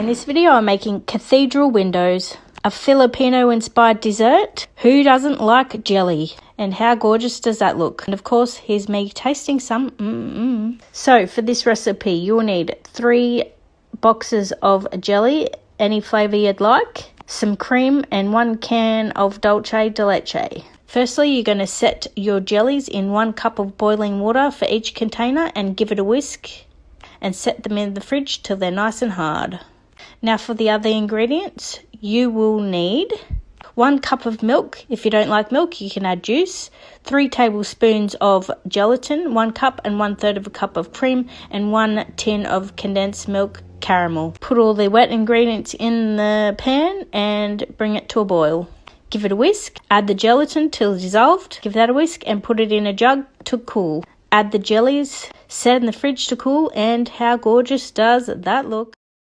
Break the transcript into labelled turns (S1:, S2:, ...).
S1: this video I'm making cathedral windows, a Filipino-inspired dessert. Who doesn't like jelly? And how gorgeous does that look? And of course, here's me tasting some. So for this recipe, you'll need 3 boxes of jelly, any flavour you'd like, some cream and 1 can of dulce de leche. Firstly, you're going to set your jellies in 1 cup of boiling water for each container and give it a whisk and set them in the fridge till they're nice and hard. Now for the other ingredients, you will need 1 cup of milk. If you don't like milk, you can add juice. 3 tablespoons of gelatin, 1 cup and 1/3 of a cup of cream, and 1 tin of condensed milk caramel. Put all the wet ingredients in the pan and bring it to a boil. Give it a whisk, add the gelatin till dissolved, give that a whisk and put it in a jug to cool. Add the jellies, set in the fridge to cool, and how gorgeous does that look?